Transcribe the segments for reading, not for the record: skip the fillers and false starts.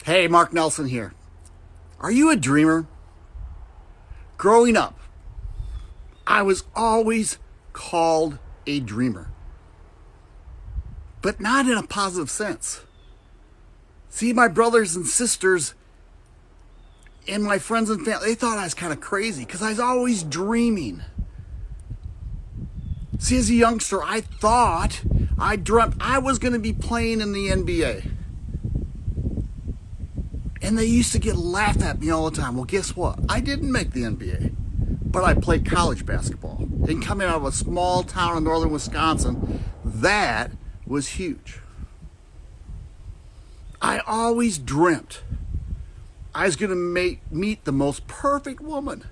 Hey, Mark Nelson here. Are you a dreamer? Growing up, I was always called a dreamer, but not in a positive sense. See, my brothers and sisters and my friends and family, they thought I was kind of crazy because I was always dreaming. See, as a youngster, I dreamt I was going to be playing in the NBA. And they used to get laughed at me all the time. Well, guess what? I didn't make the NBA, but I played college basketball. And coming out of a small town in northern Wisconsin, that was huge. I always dreamt I was going to meet the most perfect woman.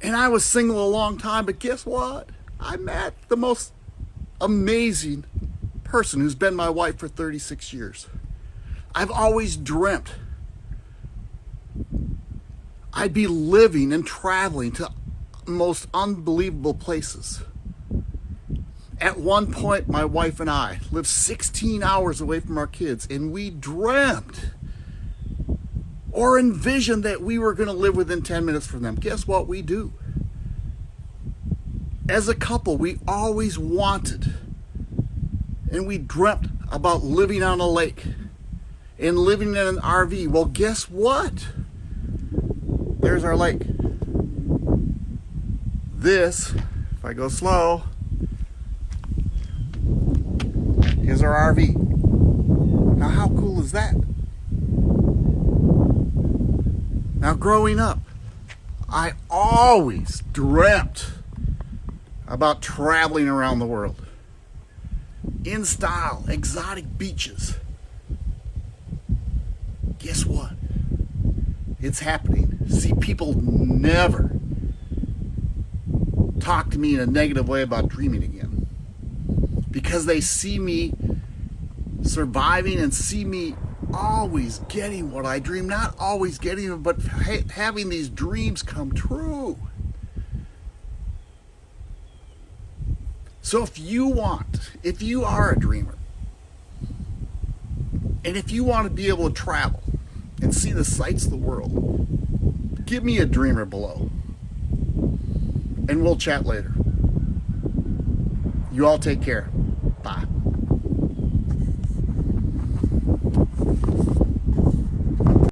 And I was single a long time, but guess what? I met the most amazing person who's been my wife for 36 years. I've always dreamt I'd be living and traveling to most unbelievable places. At one point, my wife and I lived 16 hours away from our kids, and we dreamt or envisioned that we were going to live within 10 minutes from them. Guess what we do? As a couple, we always wanted and we dreamt about living on a lake and living in an RV. Well, guess what? There's our lake. This, if I go slow, is our RV. Now, how cool is that? Now, growing up, I always dreamt about traveling around the world in style, exotic beaches. Guess what? It's happening. See, people never talk to me in a negative way about dreaming again because they see me surviving and see me always getting what I dream. Not always getting it, but having these dreams come true. So if you are a dreamer, and if you want to be able to travel and see the sights of the world, give me a dreamer below. And we'll chat later. You all take care. Bye.